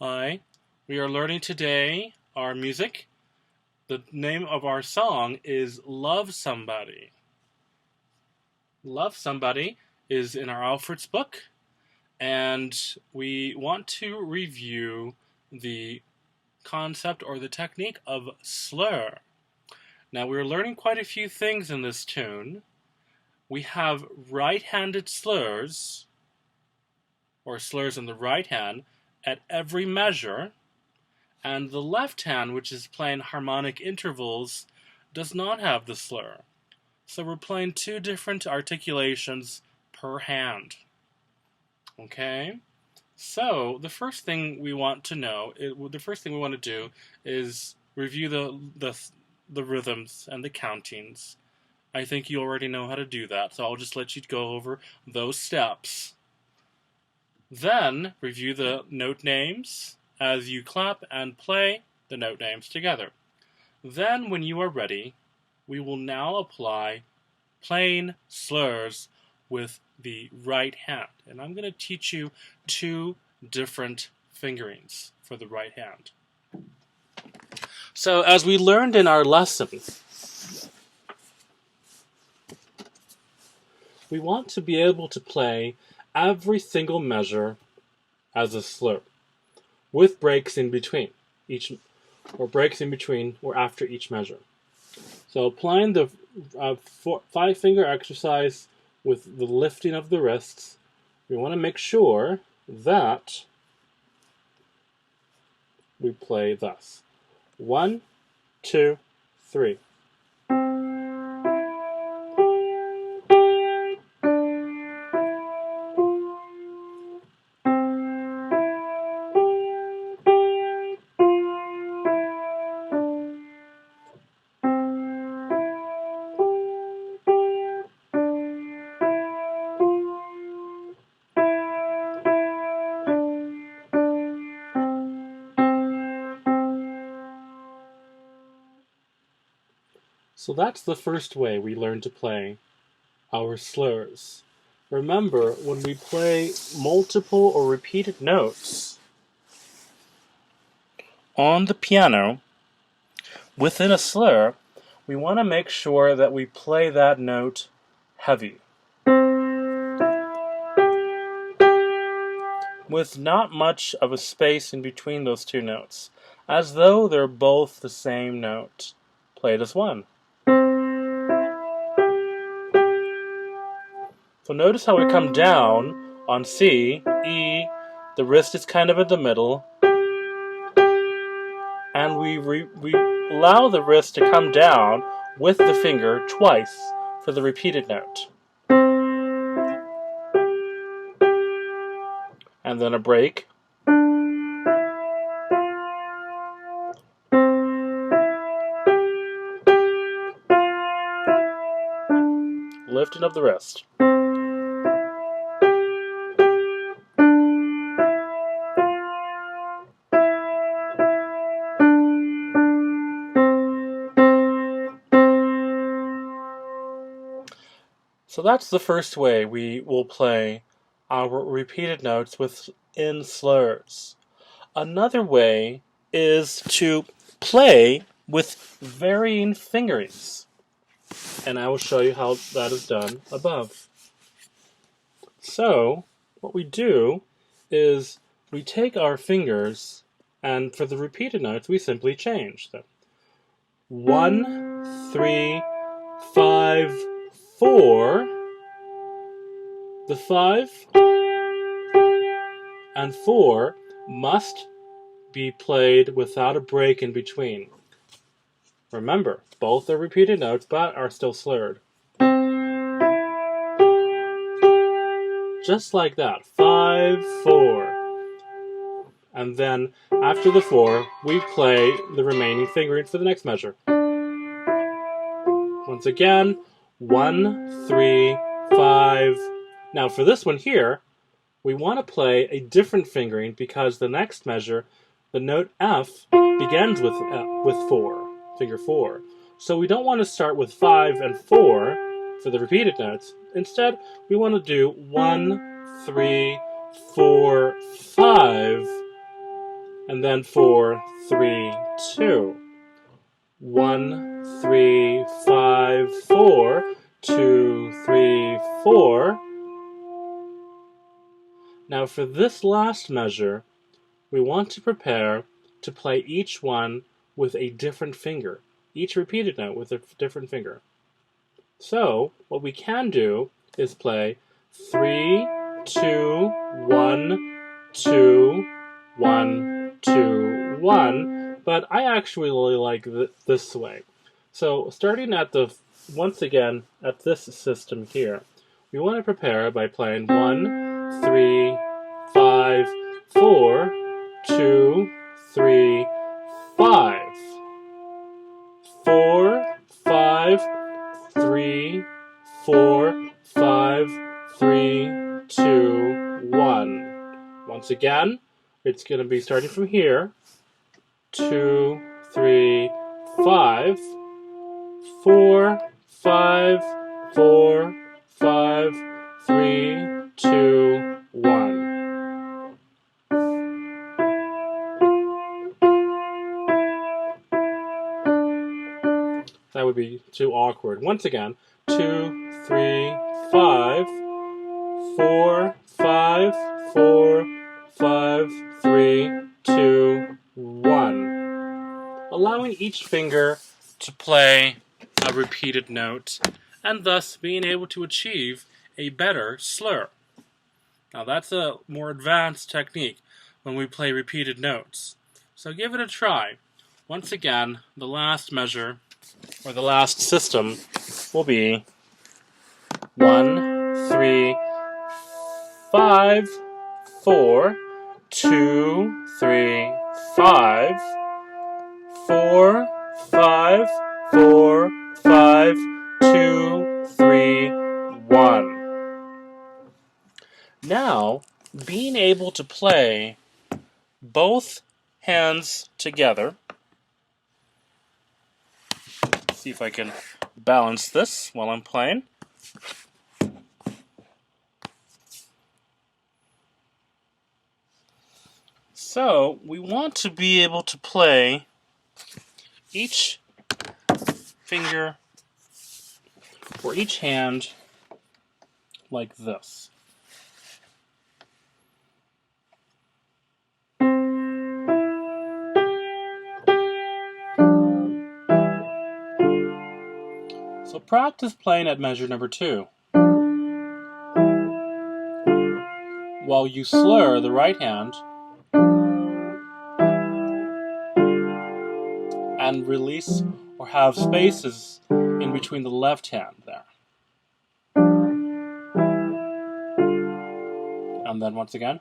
Hi, we are learning today our music. The name of our song is Love Somebody. Love Somebody is in our Alfred's book, and we want to review the concept or the technique of slur. Now, we're learning quite a few things in this tune. We have right-handed slurs, or slurs in the right hand, at every measure, and the left hand, which is playing harmonic intervals, does not have the slur. So we're playing two different articulations per hand. Okay? So the first thing we want to do is review the rhythms and the countings. I think you already know how to do that, so I'll just let you go over those steps. Then review the note names as you clap and play the note names together. Then, when you are ready, we will now apply plain slurs with the right hand. And I'm going to teach you two different fingerings for the right hand. So, as we learned in our lesson, we want to be able to play every single measure as a slur, with breaks in between or after each measure. So applying the 5-finger exercise with the lifting of the wrists, we want to make sure that we play thus. 1, 2, 3. So that's the first way we learn to play our slurs. Remember, when we play multiple or repeated notes on the piano within a slur, we want to make sure that we play that note heavy, with not much of a space in between those two notes, as though they're both the same note, played as one. So notice how we come down on C, E, the wrist is kind of in the middle, and we allow the wrist to come down with the finger twice for the repeated note. And then a break. Lifting of the wrist. So that's the first way we will play our repeated notes within slurs. Another way is to play with varying fingerings. And I will show you how that is done above. So, what we do is we take our fingers, and for the repeated notes, we simply change them. 1, 3, 5, 4. The 5 and 4 must be played without a break in between. Remember, both are repeated notes, but are still slurred. Just like that. 5, 4. And then, after the 4, we play the remaining fingering for the next measure. Once again, 1, 3, 5. Now, for this one here, we want to play a different fingering because the next measure, the note F, begins with 4, finger 4. So we don't want to start with 5 and 4 for the repeated notes. Instead, we want to do 1, 3, 4, 5 and then 4, 3, 2. 1, 3, 5, 4, 2, 3, 4. Now for this last measure, we want to prepare to play each one with a different finger, each repeated note with a different finger. So what we can do is play 3, 2, 1, 2, 1, 2, 1, but I actually really like this way. So starting once again at this system here, we want to prepare by playing 1, 3, 5, 4, 2, 3, 5. 4, 5, 3, 4, 5, 3, 2, 1. Once again, it's going to be starting from here. 2, 3, 5, 4, 5, 4, 5, 3, 2, 1. That would be too awkward. Once again, 2, 3, 5, 4, 5, 4, 5, 3, 2, 1. Allowing each finger to play a repeated note, and thus being able to achieve a better slur. Now that's a more advanced technique when we play repeated notes. So give it a try. Once again, the last measure, or the last system, will be 1, 3, 5, 4, 2, 3, 5, 4, 5, 4, 5, 2, 3, 1. Now, being able to play both hands together, see if I can balance this while I'm playing. So, we want to be able to play each finger for each hand like this. So practice playing at measure number 2. While you slur the right hand and release or have spaces in between the left hand there. And then once again.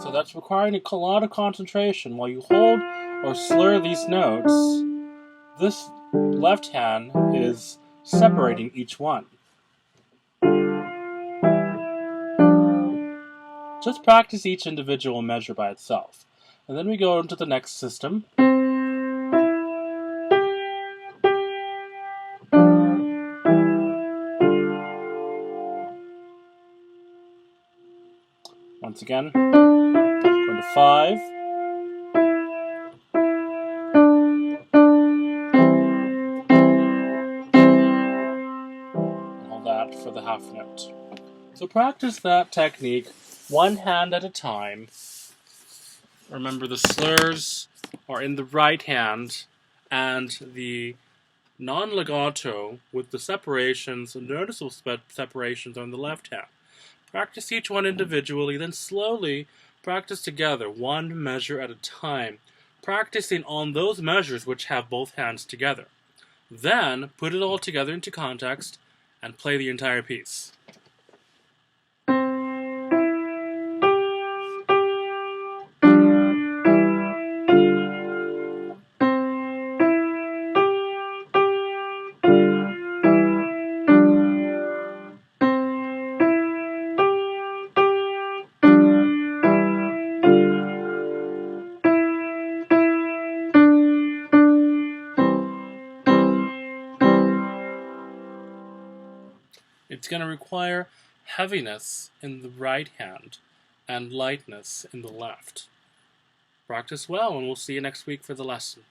So that's requiring a lot of concentration. While you hold or slur these notes, this left hand is separating each one. Just practice each individual measure by itself. And then we go into the next system. Once again, going to 5. And hold that for the half note. So practice that technique one hand at a time. Remember the slurs are in the right hand and the non-legato with the separations, and noticeable separations on the left hand. Practice each one individually, then slowly practice together, one measure at a time, practicing on those measures which have both hands together. Then put it all together into context and play the entire piece. It's going to require heaviness in the right hand and lightness in the left. Practice well, and we'll see you next week for the lesson.